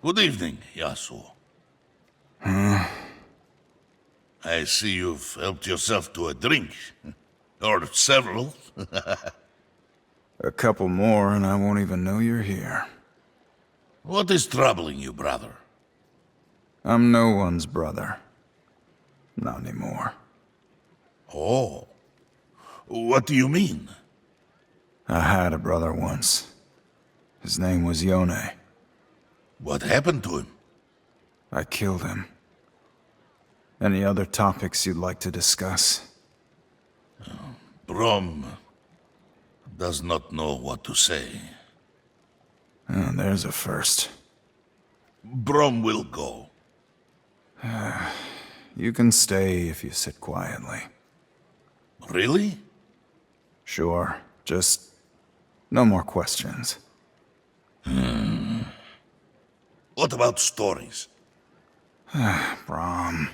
Good evening, Yasuo. I see you've helped yourself to a drink. Or several. A couple more and I won't even know you're here. What is troubling you, brother? I'm no one's brother. Not anymore. Oh. What do you mean? I had a brother once. His name was Yone. What happened to him? I killed him. Any other topics you'd like to discuss? Braum does not know what to say. Oh, there's a first. Braum will go. You can stay if you sit quietly. Really? Sure, just no more questions. What about stories? Braum.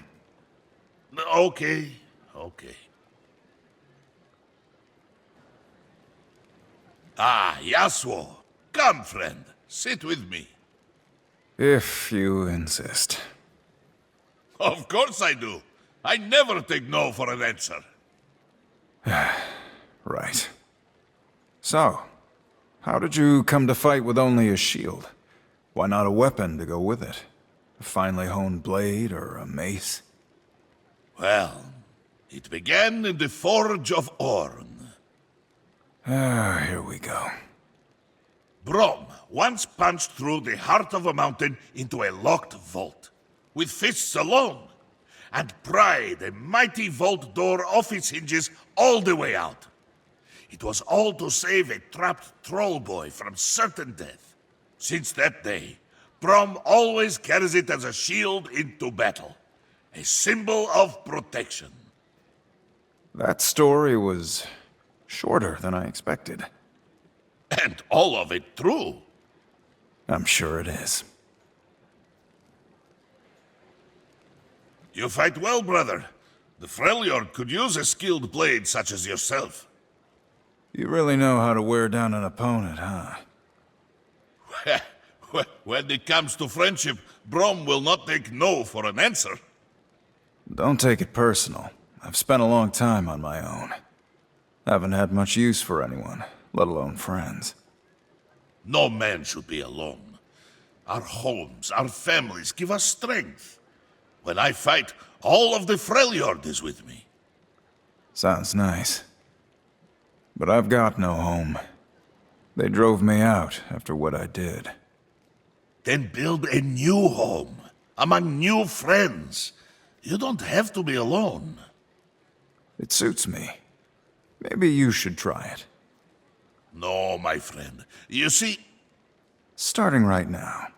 Okay. Ah, Yasuo. Come, friend. Sit with me. If you insist. Of course I do. I never take no for an answer. Right. So, how did you come to fight with only a shield? Why not a weapon to go with it? A finely honed blade or a mace? Well, it began in the Forge of Orn. Here we go. Braum once punched through the heart of a mountain into a locked vault, with fists alone, and pried a mighty vault door off its hinges all the way out. It was all to save a trapped troll boy from certain death. Since that day, Braum always carries it as a shield into battle, a symbol of protection. That story was shorter than I expected. And all of it true. I'm sure it is. You fight well, brother. The Freljord could use a skilled blade such as yourself. You really know how to wear down an opponent, huh? When it comes to friendship, Braum will not take no for an answer. Don't take it personal. I've spent a long time on my own. Haven't had much use for anyone, let alone friends. No man should be alone. Our homes, our families give us strength. When I fight, all of the Freljord is with me. Sounds nice. But I've got no home. They drove me out after what I did. Then build a new home, among new friends. You don't have to be alone. It suits me. Maybe you should try it. No, my friend. You see... Starting right now.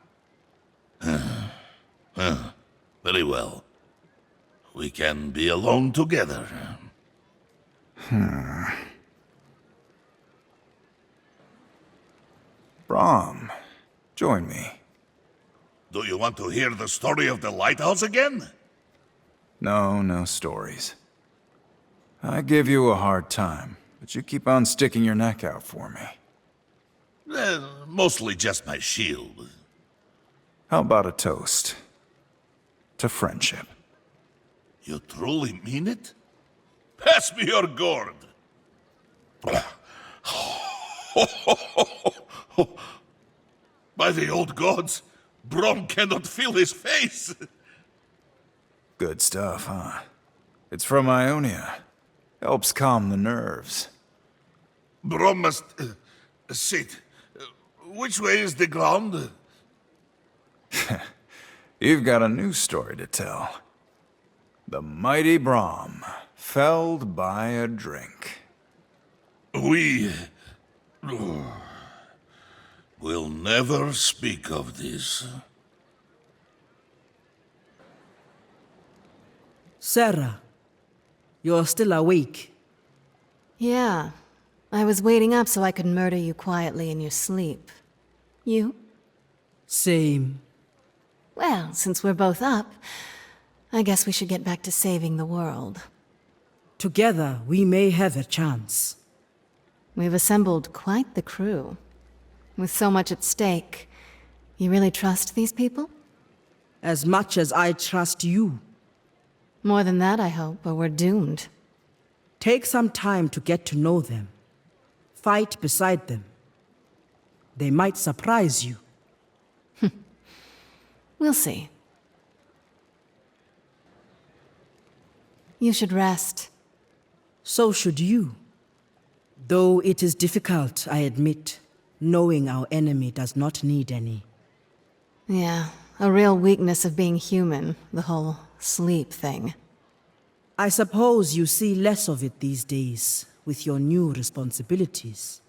Very well. We can be alone together. Braum, join me. Do you want to hear the story of the lighthouse again? No stories. I give you a hard time, but you keep on sticking your neck out for me. Mostly just my shield. How about a toast? To friendship. You truly mean it? Pass me your gourd. By the old gods, Braum cannot feel his face. Good stuff, huh? It's from Ionia. Helps calm the nerves. Braum must... sit. Which way is the ground? You've got a new story to tell. The mighty Braum, felled by a drink. We... will never speak of this. Sarah, you're still awake. Yeah. I was waiting up so I could murder you quietly in your sleep. You? Same. Well, since we're both up, I guess we should get back to saving the world. Together, we may have a chance. We've assembled quite the crew. With so much at stake, You really trust these people? As much as I trust you. More than that, I hope, or we're doomed. Take some time to get to know them. Fight beside them. They might surprise you. We'll see. You should rest. So should you. Though it is difficult, I admit, knowing our enemy does not need any. Yeah, a real weakness of being human, the whole sleep thing. I suppose you see less of it these days, with your new responsibilities.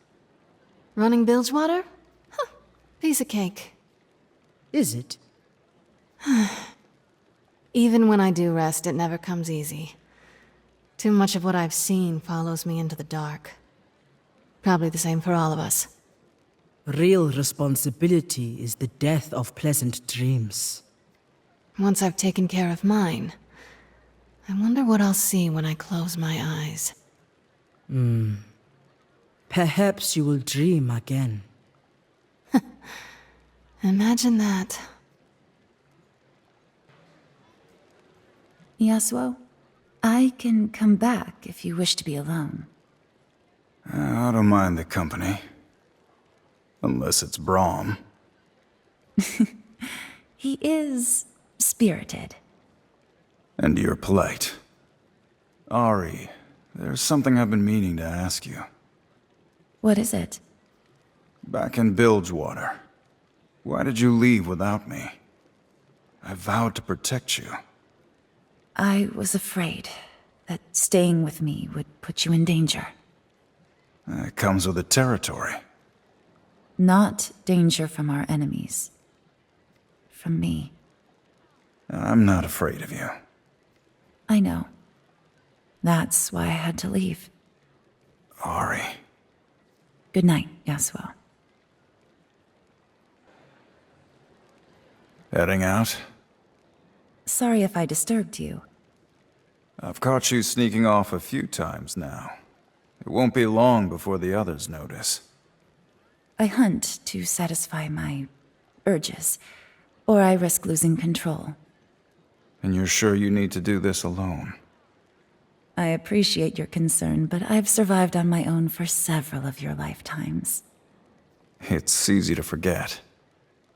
Running Bilgewater? Huh, piece of cake. Is it? Even when I do rest, it never comes easy. Too much of what I've seen follows me into the dark. Probably the same for all of us. Real responsibility is the death of pleasant dreams. Once I've taken care of mine, I wonder what I'll see when I close my eyes. Perhaps you will dream again. Imagine that. Yasuo, I can come back if you wish to be alone. I don't mind the company. Unless it's Braum. He is spirited. And you're polite. Ahri, there's something I've been meaning to ask you. What is it? Back in Bilgewater, why did you leave without me? I vowed to protect you. I was afraid that staying with me would put you in danger. It comes with the territory. Not danger from our enemies. From me. I'm not afraid of you. I know. That's why I had to leave. Ahri. Good night, Yasuo. Heading out? Sorry if I disturbed you. I've caught you sneaking off a few times now. It won't be long before the others notice. I hunt to satisfy my urges, or I risk losing control. And you're sure you need to do this alone? I appreciate your concern, but I've survived on my own for several of your lifetimes. It's easy to forget.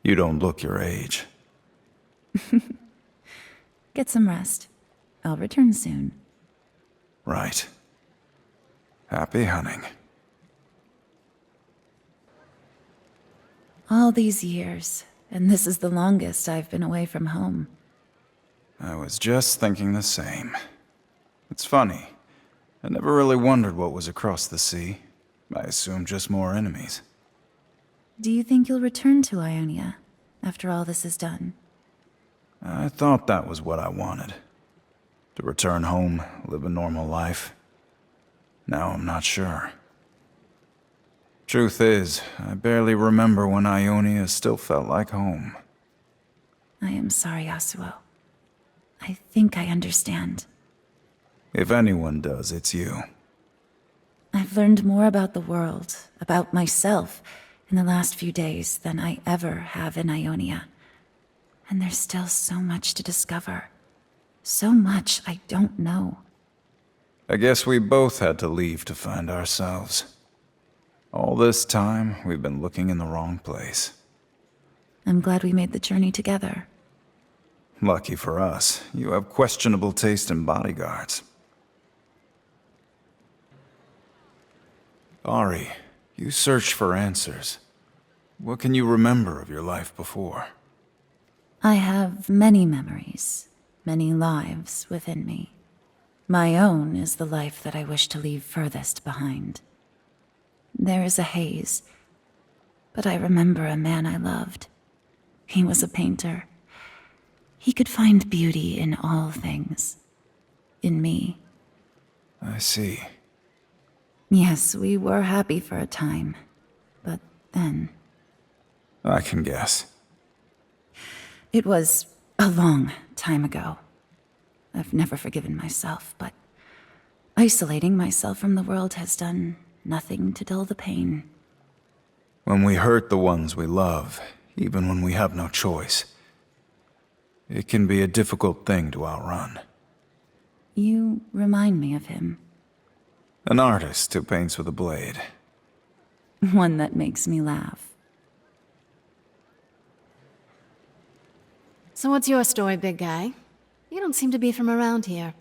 You don't look your age. Get some rest. I'll return soon. Right. Happy hunting. All these years, and this is the longest I've been away from home. I was just thinking the same. It's funny. I never really wondered what was across the sea. I assumed just more enemies. Do you think you'll return to Ionia after all this is done? I thought that was what I wanted. To return home, live a normal life. Now I'm not sure. Truth is, I barely remember when Ionia still felt like home. I am sorry, Yasuo. I think I understand. If anyone does, it's you. I've learned more about the world, about myself, in the last few days than I ever have in Ionia. And there's still so much to discover. So much I don't know. I guess we both had to leave to find ourselves. All this time, we've been looking in the wrong place. I'm glad we made the journey together. Lucky for us, you have questionable taste in bodyguards. Ahri, you search for answers. What can you remember of your life before? I have many memories, many lives within me. My own is the life that I wish to leave furthest behind. There is a haze, but I remember a man I loved. He was a painter. He could find beauty in all things. In me. I see. Yes, we were happy for a time, but then... I can guess. It was a long time ago. I've never forgiven myself, but isolating myself from the world has done nothing to dull the pain. When we hurt the ones we love, even when we have no choice. It can be a difficult thing to outrun. You remind me of him. An artist who paints with a blade. One that makes me laugh. So what's your story, big guy? You don't seem to be from around here.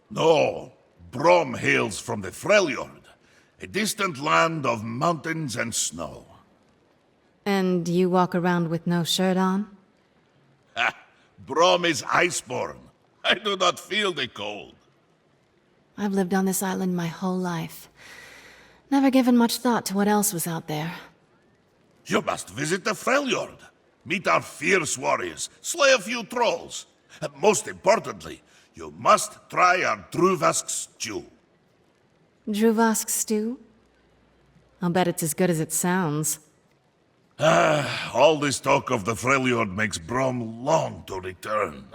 No, Braum hails from the Freljord, a distant land of mountains and snow. And you walk around with no shirt on? Ha! Braum is iceborn. I do not feel the cold. I've lived on this island my whole life. Never given much thought to what else was out there. You must visit the Freljord. Meet our fierce warriors, slay a few trolls. And most importantly, you must try our Druvask stew. Druvask stew? I'll bet it's as good as it sounds. All this talk of the Freljord makes Braum long to return.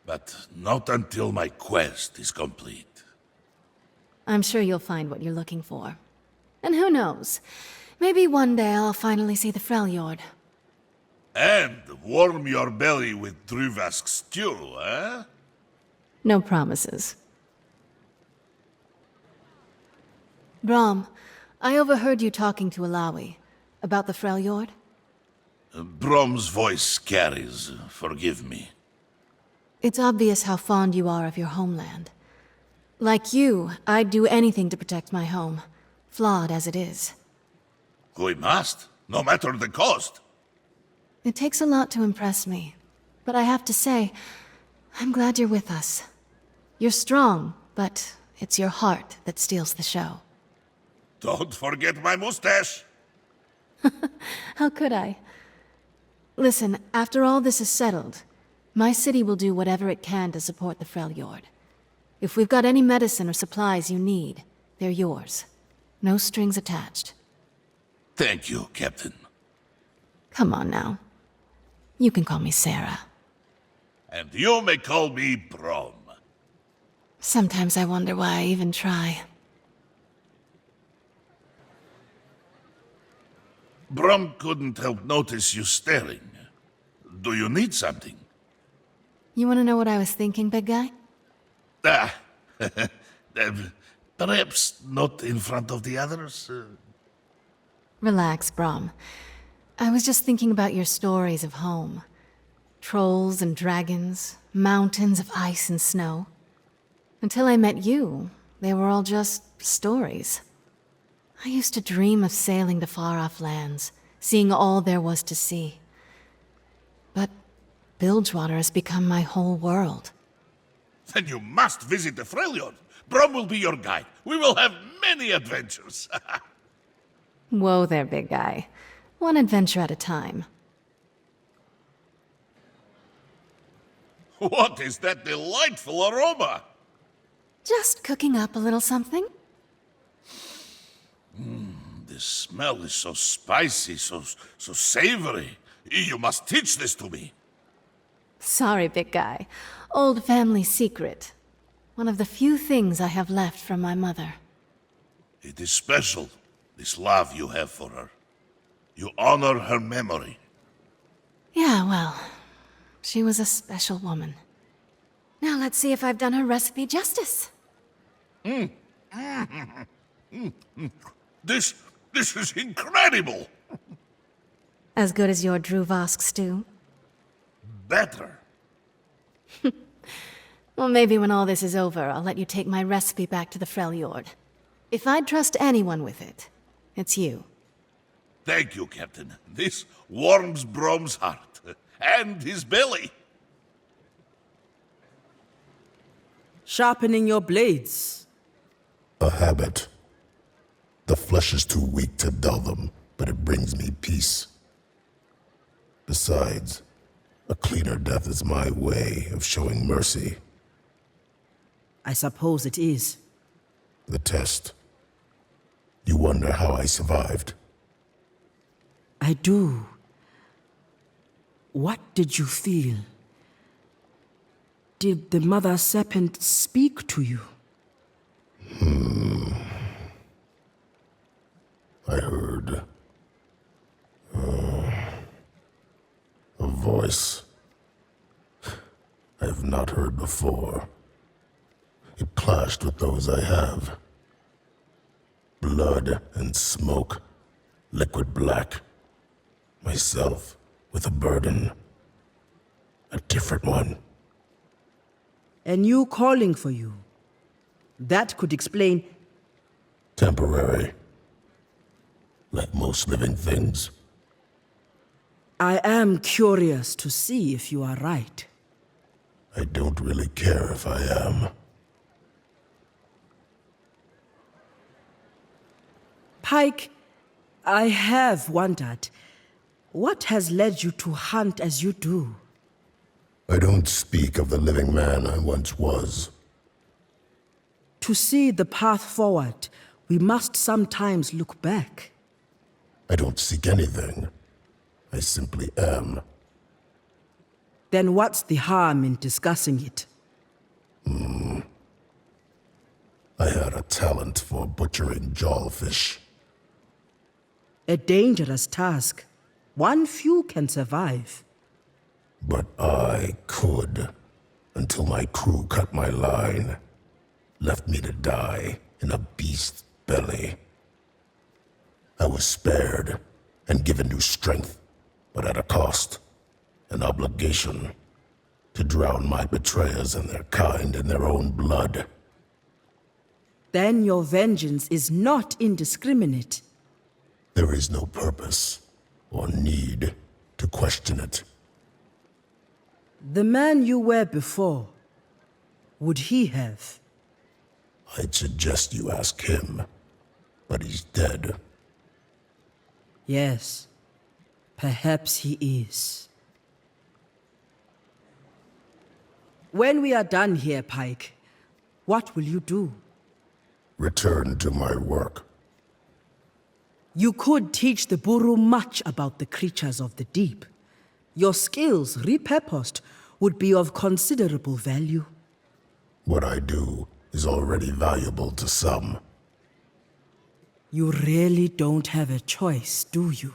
But not until my quest is complete. I'm sure you'll find what you're looking for. And who knows? Maybe one day I'll finally see the Freljord. And warm your belly with Druvask stew, eh? No promises. Braum, I overheard you talking to Alawi about the Freljord. Braum's voice carries, forgive me. It's obvious how fond you are of your homeland. Like you, I'd do anything to protect my home, flawed as it is. We must, no matter the cost. It takes a lot to impress me, but I have to say, I'm glad you're with us. You're strong, but it's your heart that steals the show. Don't forget my mustache. How could I? Listen, after all this is settled, my city will do whatever it can to support the Freljord. If we've got any medicine or supplies you need, they're yours. No strings attached. Thank you, Captain. Come on now. You can call me Sarah. And you may call me Braum. Sometimes I wonder why I even try. Braum couldn't help notice you staring. Do you need something? You want to know what I was thinking, big guy? Ah, perhaps not in front of the others. Relax, Braum. I was just thinking about your stories of home. Trolls and dragons, mountains of ice and snow. Until I met you, they were all just stories. I used to dream of sailing to far-off lands, seeing all there was to see. But Bilgewater has become my whole world. Then you must visit the Freljord. Braum will be your guide. We will have many adventures. Whoa there, big guy. One adventure at a time. What is that delightful aroma? Just cooking up a little something. The smell is so spicy, so savory. You must teach this to me. Sorry, big guy. Old family secret. One of the few things I have left from my mother. It is special, this love you have for her. You honor her memory. Yeah, well, she was a special woman. Now let's see if I've done her recipe justice. This is incredible. As good as your Druvask stew? Better. Well, maybe when all this is over, I'll let you take my recipe back to the Freljord. If I'd trust anyone with it, it's you. Thank you, Captain. This warms Braum's heart. And his belly. Sharpening your blades. A habit. The flesh is too weak to dull them, but it brings me peace. Besides, a cleaner death is my way of showing mercy. I suppose it is. The test. You wonder how I survived. I do. What did you feel? Did the Mother Serpent speak to you? I heard voice. I have not heard before. It clashed with those I have. Blood and smoke, liquid black. Myself with a burden. A different one. And you calling for you. That could explain. Temporary. Like most living things. I am curious to see if you are right. I don't really care if I am. Pike, I have wondered, what has led you to hunt as you do? I don't speak of the living man I once was. To see the path forward, we must sometimes look back. I don't seek anything. I simply am. Then what's the harm in discussing it? I had a talent for butchering jawfish. A dangerous task. One few can survive. But I could, until my crew cut my line, left me to die in a beast's belly. I was spared and given new strength, but at a cost, an obligation, to drown my betrayers and their kind in their own blood. Then your vengeance is not indiscriminate. There is no purpose or need to question it. The man you were before, would he have? I'd suggest you ask him, but he's dead. Yes, perhaps he is. When we are done here, Pike, what will you do? Return to my work. You could teach the Buru much about the creatures of the deep. Your skills, repurposed, would be of considerable value. What I do is already valuable to some. You really don't have a choice, do you?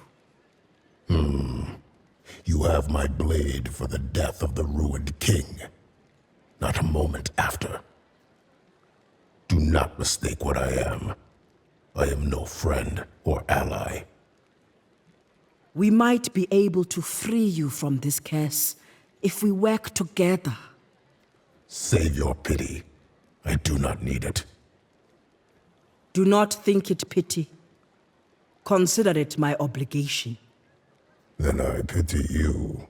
You have my blade for the death of the ruined king. Not a moment after. Do not mistake what I am. I am no friend or ally. We might be able to free you from this curse if we work together. Save your pity. I do not need it. Do not think it pity. Consider it my obligation. Then I pity you.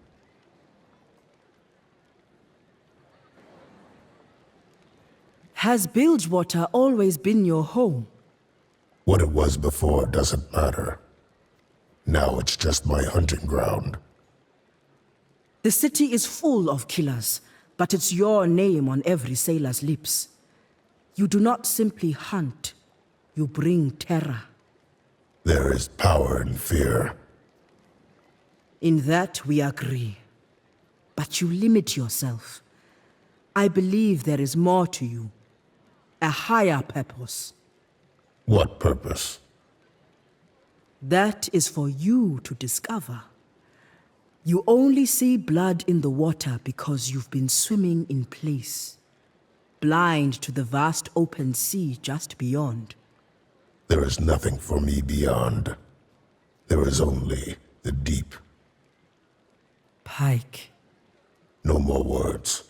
Has Bilgewater always been your home? What it was before doesn't matter. Now it's just my hunting ground. The city is full of killers, but it's your name on every sailor's lips. You do not simply hunt, you bring terror. There is power in fear. In that we agree. But you limit yourself. I believe there is more to you. A higher purpose. What purpose? That is for you to discover. You only see blood in the water because you've been swimming in place, blind to the vast open sea just beyond. There is nothing for me beyond. There is only the deep. Pike. No more words.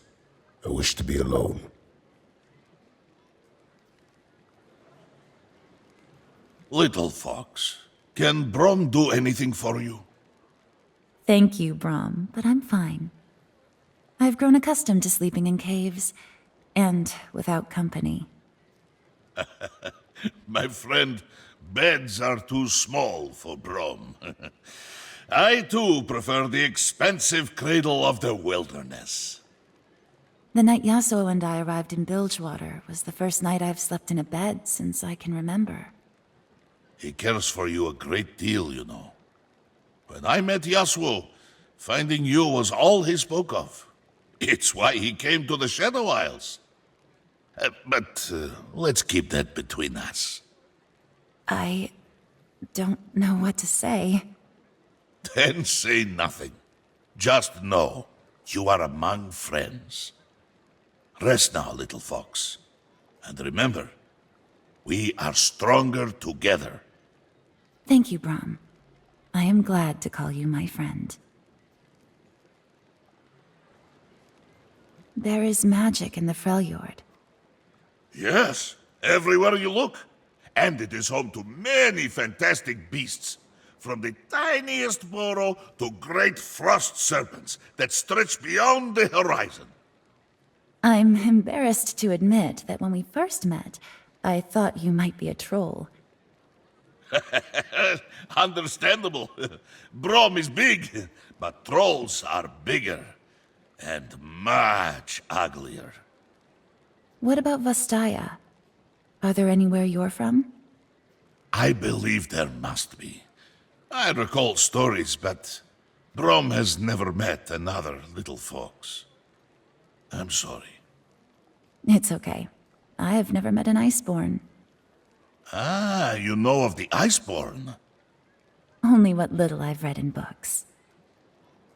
I wish to be alone. Little fox, can Braum do anything for you? Thank you, Braum, but I'm fine. I've grown accustomed to sleeping in caves, and without company. My friend, beds are too small for Braum. I too prefer the expensive cradle of the wilderness. The night Yasuo and I arrived in Bilgewater was the first night I've slept in a bed since I can remember. He cares for you a great deal, you know. When I met Yasuo, finding you was all he spoke of. It's why he came to the Shadow Isles. But let's keep that between us. I don't know what to say. Then say nothing. Just know you are among friends. Rest now, little fox. And remember, we are stronger together. Thank you, Braum. I am glad to call you my friend. There is magic in the Freljord. Yes, everywhere you look. And it is home to many fantastic beasts. From the tiniest burrow to great frost serpents that stretch beyond the horizon. I'm embarrassed to admit that when we first met, I thought you might be a troll. Understandable. Braum is big, but trolls are bigger and much uglier. What about Vastaya? Are there anywhere you're from? I believe there must be. I recall stories, but Braum has never met another little fox. I'm sorry. It's okay. I have never met an Iceborn. Ah, you know of the Iceborn? Only what little I've read in books.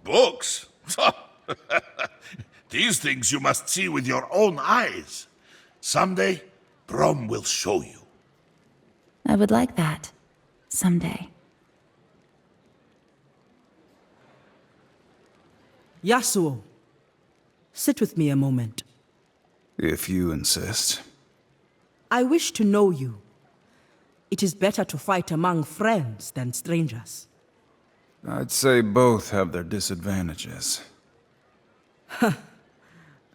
Books? These things you must see with your own eyes. Someday, Braum will show you. I would like that. Someday. Yasuo, sit with me a moment. If you insist. I wish to know you. It is better to fight among friends than strangers. I'd say both have their disadvantages.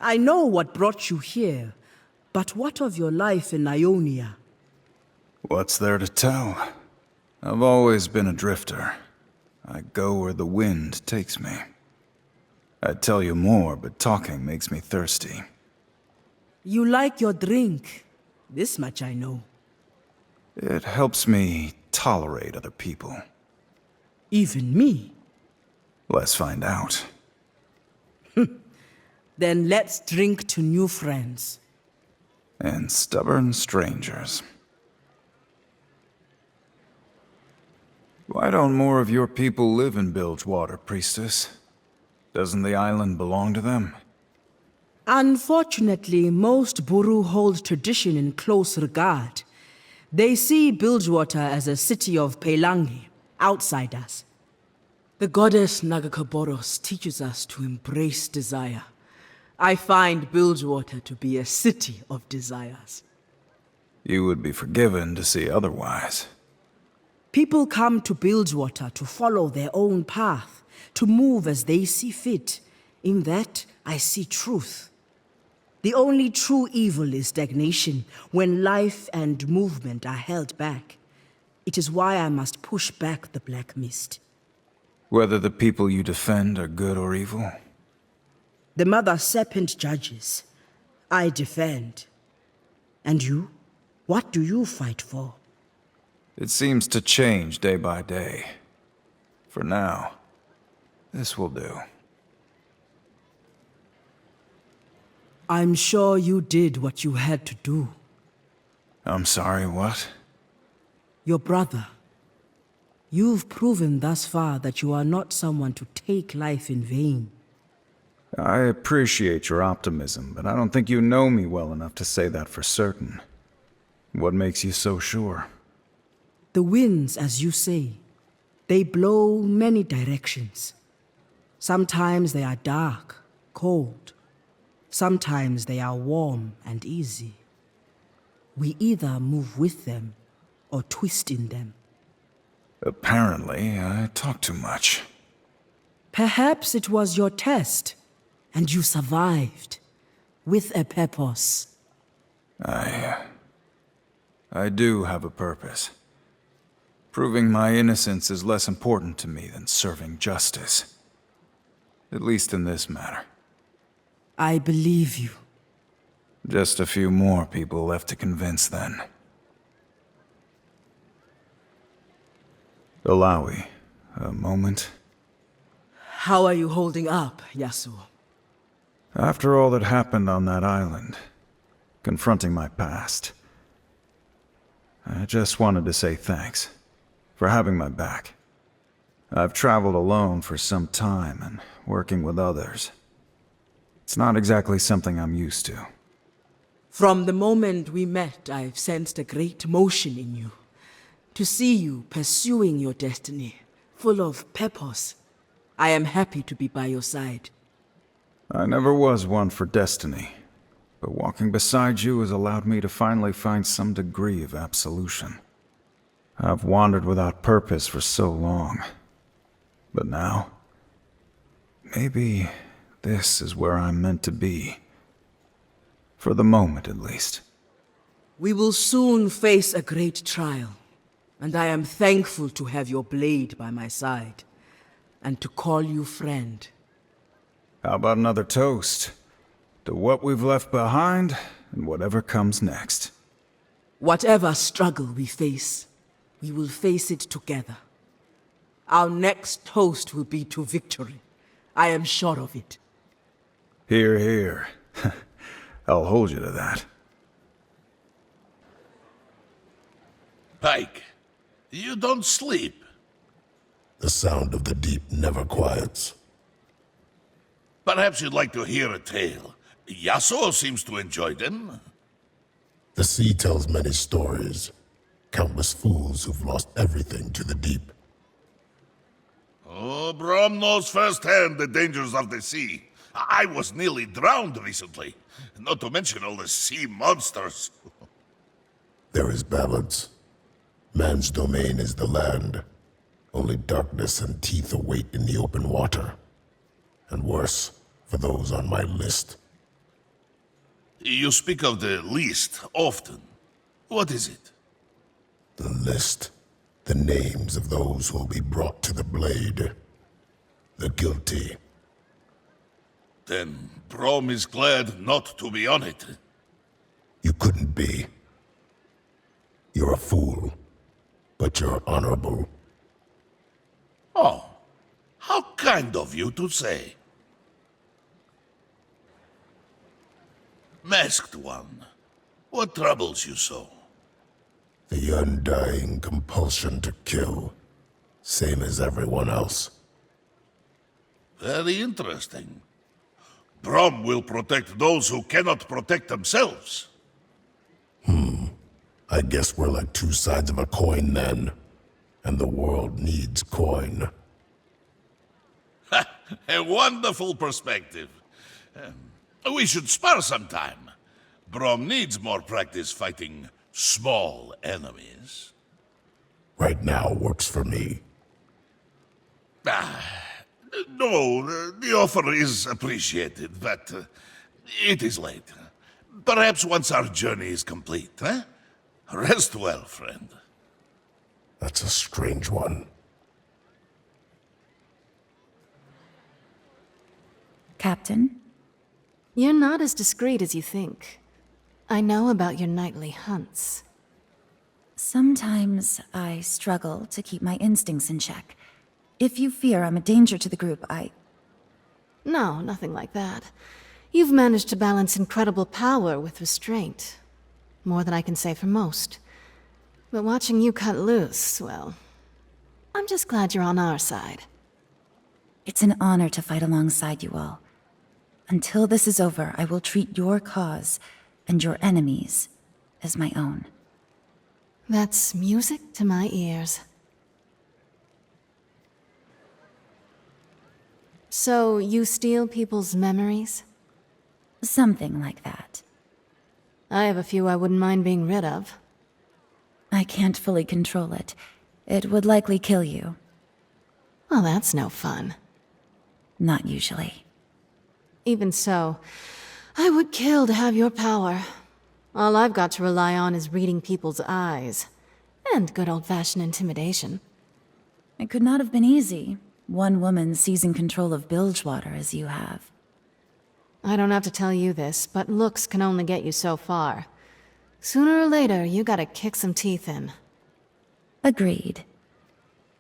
I know what brought you here, but what of your life in Ionia? What's there to tell? I've always been a drifter. I go where the wind takes me. I'd tell you more, but talking makes me thirsty. You like your drink. This much I know. It helps me tolerate other people. Even me. Let's find out. Then let's drink to new friends. And stubborn strangers. Why don't more of your people live in Bilgewater, Priestess? Doesn't the island belong to them? Unfortunately, most Buru hold tradition in close regard. They see Bilgewater as a city of Pelangi, outsiders. The goddess Nagakaboros teaches us to embrace desire. I find Bilgewater to be a city of desires. You would be forgiven to see otherwise. People come to Bilgewater to follow their own path, to move as they see fit. In that, I see truth. The only true evil is stagnation, when life and movement are held back. It is why I must push back the black mist. Whether the people you defend are good or evil? The Mother Serpent judges. I defend. And you? What do you fight for? It seems to change day by day. For now, this will do. I'm sure you did what you had to do. I'm sorry, what? Your brother. You've proven thus far that you are not someone to take life in vain. I appreciate your optimism, but I don't think you know me well enough to say that for certain. What makes you so sure? The winds, as you say, they blow many directions. Sometimes they are dark, cold. Sometimes they are warm and easy. We either move with them or twist in them. Apparently, I talk too much. Perhaps it was your test, and you survived, with a purpose. I do have a purpose. Proving my innocence is less important to me than serving justice. At least in this matter. I believe you. Just a few more people left to convince then. Alawi, a moment. How are you holding up, Yasuo? After all that happened on that island, confronting my past, I just wanted to say thanks for having my back. I've traveled alone for some time and working with others. It's not exactly something I'm used to. From the moment we met, I've sensed a great motion in you. To see you pursuing your destiny, full of purpose, I am happy to be by your side. I never was one for destiny, but walking beside you has allowed me to finally find some degree of absolution. I've wandered without purpose for so long, but now, maybe this is where I'm meant to be. For the moment, at least. We will soon face a great trial, and I am thankful to have your blade by my side, and to call you friend. How about another toast? To what we've left behind, and whatever comes next. Whatever struggle we face, we will face it together. Our next toast will be to victory. I am sure of it. Hear, hear. I'll hold you to that. Pike, you don't sleep. The sound of the deep never quiets. Perhaps you'd like to hear a tale. Yasuo seems to enjoy them. The sea tells many stories. Countless fools who've lost everything to the deep. Oh, Braum knows firsthand the dangers of the sea. I was nearly drowned recently, not to mention all the sea monsters. There is balance. Man's domain is the land. Only darkness and teeth await in the open water. And worse, for those on my list. You speak of the least often. What is it? The list. The names of those who will be brought to the blade. The guilty. Then Braum is glad not to be on it. You couldn't be. You're a fool, but you're honorable. Oh, how kind of you to say. Masked one, what troubles you so? The undying compulsion to kill, same as everyone else. Very interesting. Braum will protect those who cannot protect themselves. I guess we're like two sides of a coin then, and the world needs coin. A wonderful perspective. We should spar sometime. Braum needs more practice fighting small enemies. Right now works for me. No, the offer is appreciated, but it is late. Perhaps once our journey is complete, eh? Rest well, friend. That's a strange one. Captain? You're not as discreet as you think. I know about your nightly hunts. Sometimes I struggle to keep my instincts in check. If you fear I'm a danger to the group, No, nothing like that. You've managed to balance incredible power with restraint. More than I can say for most. But watching you cut loose, well, I'm just glad you're on our side. It's an honor to fight alongside you all. Until this is over, I will treat your cause and your enemies as my own. That's music to my ears. So, you steal people's memories? Something like that. I have a few I wouldn't mind being rid of. I can't fully control it. It would likely kill you. Well, that's no fun. Not usually. Even so, I would kill to have your power. All I've got to rely on is reading people's eyes. And good old-fashioned intimidation. It could not have been easy. One woman seizing control of Bilgewater as you have. I don't have to tell you this, but looks can only get you so far. Sooner or later, you gotta kick some teeth in. Agreed.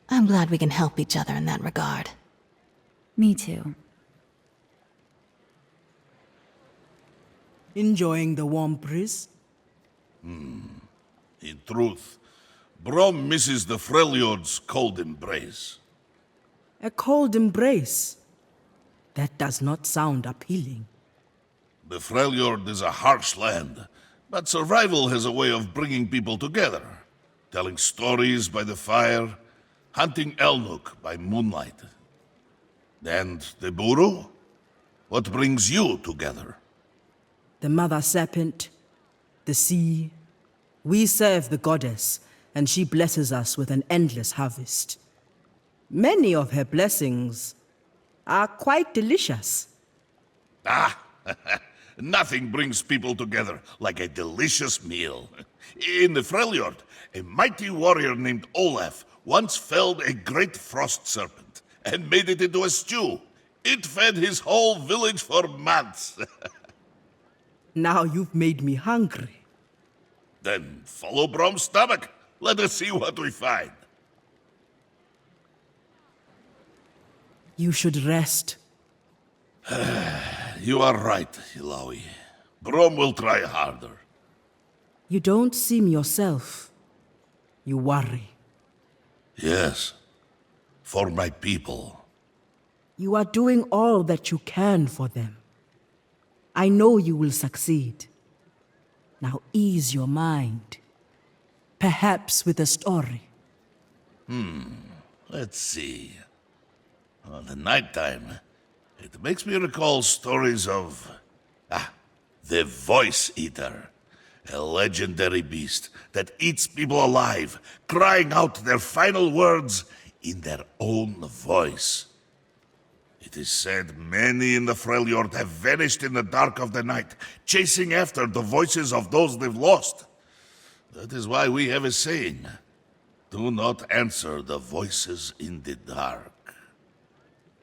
I'm glad we can help each other in that regard. Me too. Enjoying the warm breeze? In truth, Braum misses the Freljord's cold embrace. A cold embrace. That does not sound appealing. The Freljord is a harsh land, but survival has a way of bringing people together. Telling stories by the fire, hunting Elnuk by moonlight. And the Buru? What brings you together? The mother serpent, the sea. We serve the goddess, and she blesses us with an endless harvest. Many of her blessings are quite delicious. Ah, nothing brings people together like a delicious meal. In the Freljord, a mighty warrior named Olaf once felled a great frost serpent and made it into a stew. It fed his whole village for months. Now you've made me hungry. Then follow Braum's stomach. Let us see what we find. You should rest. You are right, Ilaoi. Braum will try harder. You don't seem yourself. You worry. Yes, for my people. You are doing all that you can for them. I know you will succeed. Now ease your mind. Perhaps with a story. Let's see. On the nighttime, it makes me recall stories of... the Voice Eater. A legendary beast that eats people alive, crying out their final words in their own voice. It is said many in the Freljord have vanished in the dark of the night, chasing after the voices of those they've lost. That is why we have a saying, do not answer the voices in the dark.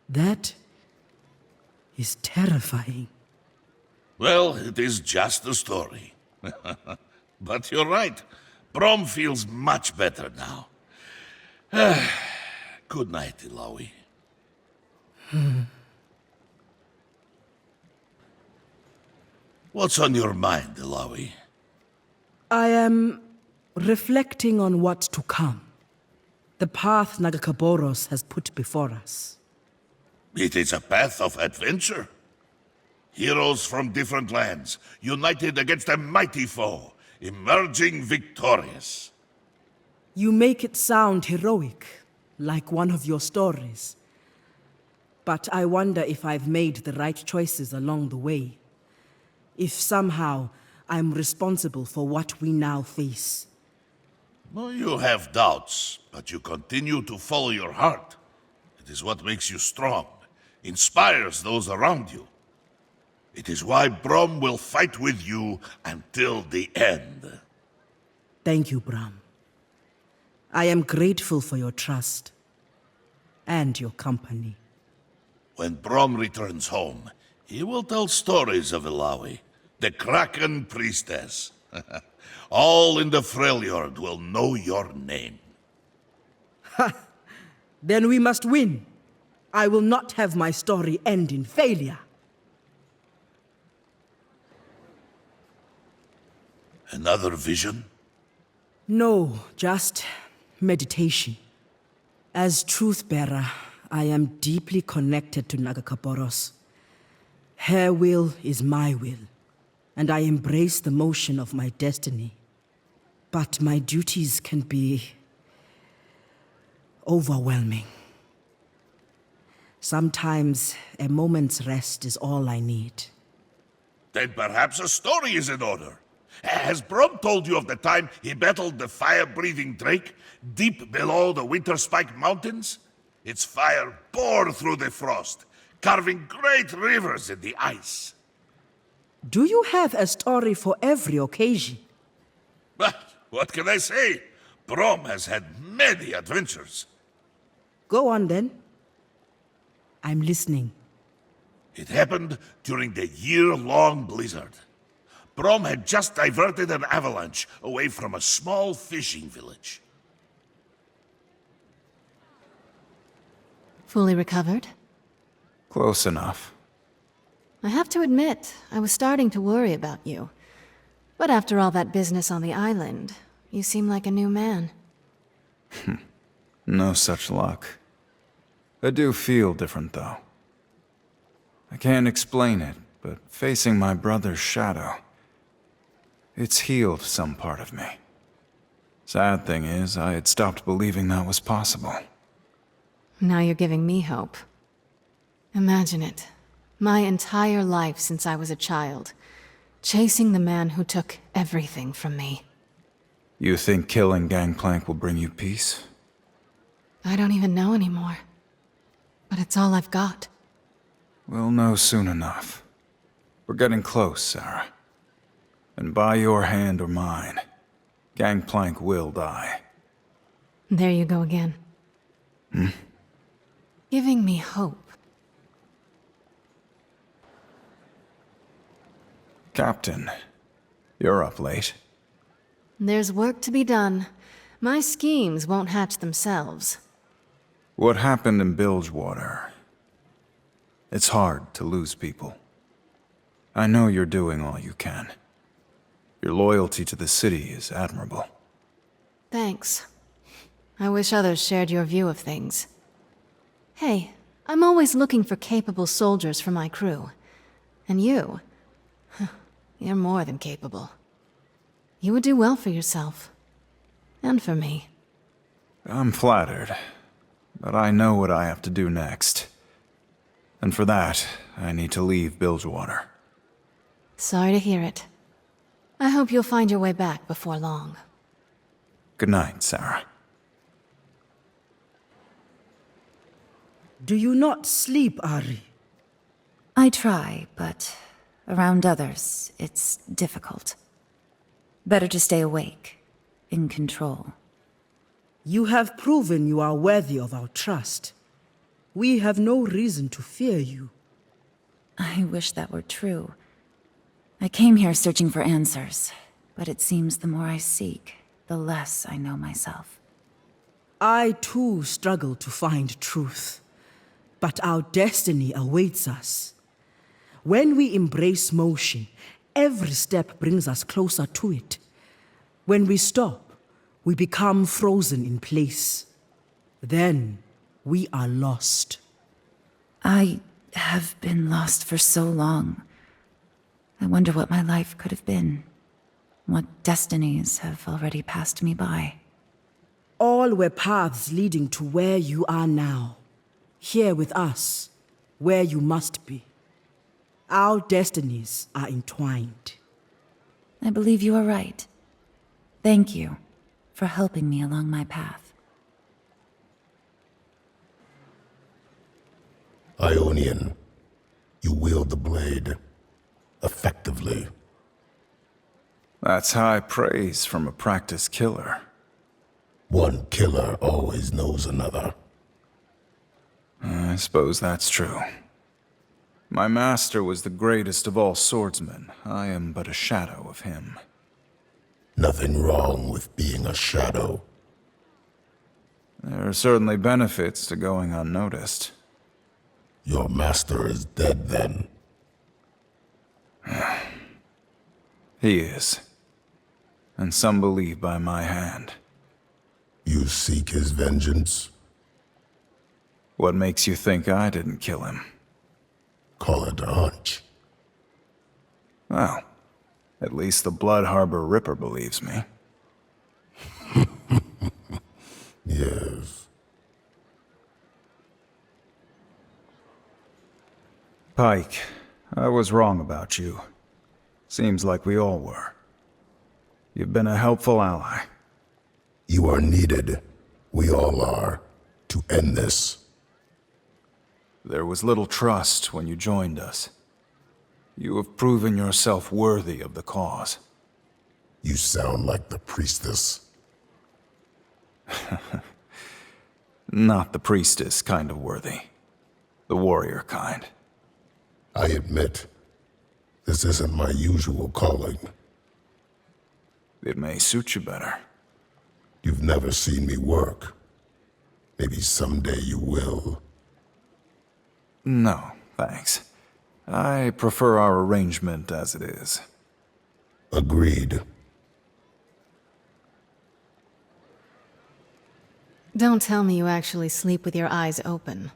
That is terrifying. Well, it is just a story. But you're right. Braum feels much better now. Good night, Ilaoi. What's on your mind, Ilaoi? I am reflecting on what's to come. The path Nagakaboros has put before us. It is a path of adventure. Heroes from different lands, united against a mighty foe, emerging victorious. You make it sound heroic, like one of your stories. But I wonder if I've made the right choices along the way. If somehow I'm responsible for what we now face. Well, you have doubts, but you continue to follow your heart. It is what makes you strong, inspires those around you. It is why Braum will fight with you until the end. Thank you, Braum. I am grateful for your trust and your company. When Braum returns home, he will tell stories of Ilaoi, the Kraken priestess. All in the Freljord will know your name. Then we must win. I will not have my story end in failure. Another vision? No, just meditation. As truth-bearer, I am deeply connected to Nagakaboros. Her will is my will, and I embrace the motion of my destiny. But my duties can be overwhelming. Sometimes a moment's rest is all I need. Then perhaps a story is in order. Has Braum told you of the time he battled the fire-breathing drake deep below the Winter Spike Mountains? Its fire poured through the frost, carving great rivers in the ice. Do you have a story for every occasion? But what can I say? Braum has had many adventures. Go on then. I'm listening. It happened during the year-long blizzard. Braum had just diverted an avalanche away from a small fishing village. Fully recovered? Close enough. I have to admit, I was starting to worry about you. But after all that business on the island, you seem like a new man. No such luck. I do feel different, though. I can't explain it, but facing my brother's shadow, it's healed some part of me. Sad thing is, I had stopped believing that was possible. Now you're giving me hope. Imagine it. My entire life since I was a child, chasing the man who took everything from me. You think killing Gangplank will bring you peace? I don't even know anymore. But it's all I've got. We'll know soon enough. We're getting close, Sarah. And by your hand or mine, Gangplank will die. There you go again. Giving me hope. Captain, you're up late. There's work to be done. My schemes won't hatch themselves. What happened in Bilgewater? It's hard to lose people. I know you're doing all you can. Your loyalty to the city is admirable. Thanks. I wish others shared your view of things. Hey, I'm always looking for capable soldiers for my crew. And you? You're more than capable. You would do well for yourself. And for me. I'm flattered, but I know what I have to do next. And for that, I need to leave Bilgewater. Sorry to hear it. I hope you'll find your way back before long. Good night, Sarah. Do you not sleep, Ahri? I try, but around others, it's difficult. Better to stay awake, in control. You have proven you are worthy of our trust. We have no reason to fear you. I wish that were true. I came here searching for answers, but it seems the more I seek, the less I know myself. I too struggle to find truth, but our destiny awaits us. When we embrace motion, every step brings us closer to it. When we stop, we become frozen in place. Then, we are lost. I have been lost for so long. I wonder what my life could have been. What destinies have already passed me by. All were paths leading to where you are now. Here with us, where you must be. Our destinies are entwined. I believe you are right. Thank you for helping me along my path. Ionian, you wield the blade effectively. That's high praise from a practiced killer. One killer always knows another. I suppose that's true. My master was the greatest of all swordsmen. I am but a shadow of him. Nothing wrong with being a shadow. There are certainly benefits to going unnoticed. Your master is dead then. He is. And some believe by my hand. You seek his vengeance? What makes you think I didn't kill him? Call it a hunch. Well, at least the Blood Harbor Ripper believes me. Yes. Pike, I was wrong about you. Seems like we all were. You've been a helpful ally. You are needed. We all are. To end this. There was little trust when you joined us. You have proven yourself worthy of the cause. You sound like the priestess. Not the priestess kind of worthy. The warrior kind. I admit, this isn't my usual calling. It may suit you better. You've never seen me work. Maybe someday you will. No, thanks. I prefer our arrangement as it is. Agreed. Don't tell me you actually sleep with your eyes open.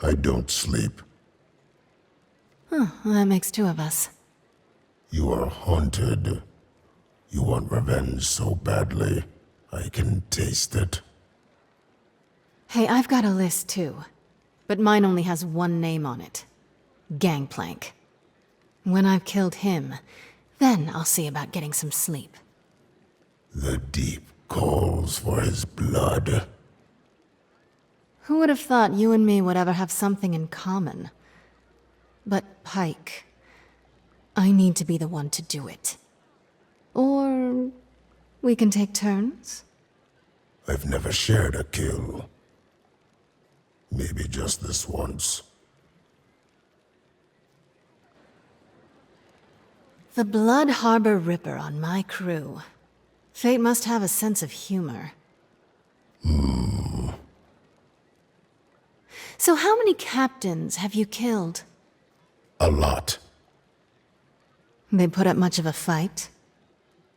I don't sleep. That makes two of us. You are haunted. You want revenge so badly. I can taste it. Hey, I've got a list too. But mine only has one name on it. Gangplank. When I've killed him, then I'll see about getting some sleep. The deep calls for his blood. Who would have thought you and me would ever have something in common? But Pike, I need to be the one to do it. Or we can take turns? I've never shared a kill. Maybe just this once. The Blood Harbor Ripper on my crew. Fate must have a sense of humor. So how many captains have you killed? A lot. They put up much of a fight?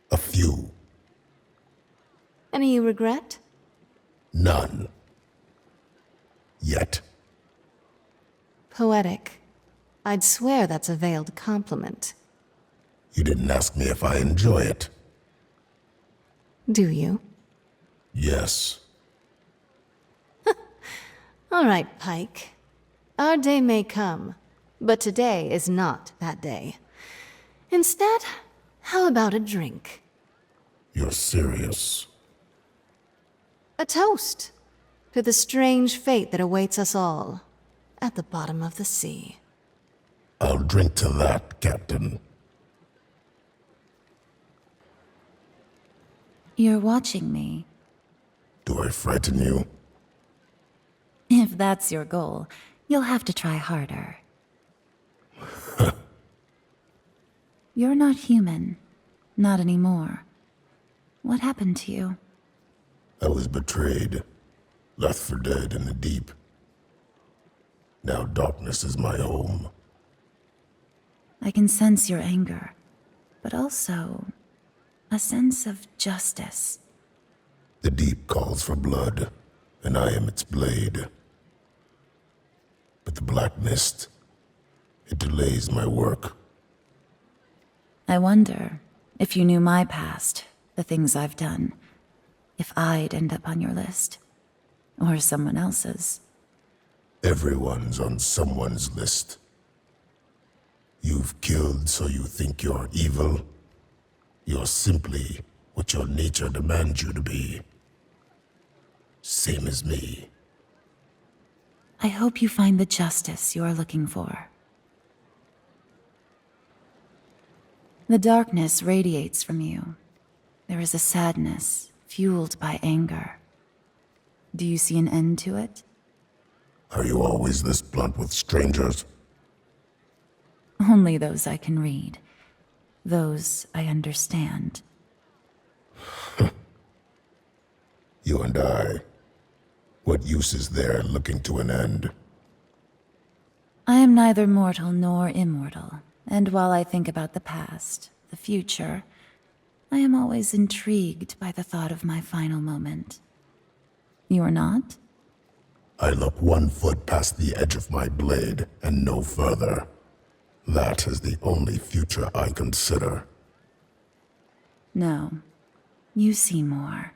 A few. Any you regret? None. Yet. Poetic. I'd swear that's a veiled compliment. You didn't ask me if I enjoy it. Do you? Yes. All right, Pike. Our day may come, but today is not that day. Instead, how about a drink? You're serious. A toast to the strange fate that awaits us all at the bottom of the sea. I'll drink to that, Captain. You're watching me. Do I frighten you? If that's your goal, you'll have to try harder. You're not human. Not anymore. What happened to you? I was betrayed, left for dead in the deep. Now darkness is my home. I can sense your anger, but also a sense of justice. The deep calls for blood, and I am its blade. But the black mist, it delays my work. I wonder if you knew my past, the things I've done, if I'd end up on your list. Or someone else's. Everyone's on someone's list. You've killed so you think you're evil. You're simply what your nature demands you to be. Same as me. I hope you find the justice you are looking for. The darkness radiates from you. There is a sadness fueled by anger. Do you see an end to it? Are you always this blunt with strangers? Only those I can read. Those I understand. You and I. What use is there looking to an end? I am neither mortal nor immortal, and while I think about the past, the future, I am always intrigued by the thought of my final moment. You are not? I look 1 foot past the edge of my blade and no further. That is the only future I consider. No. You see more.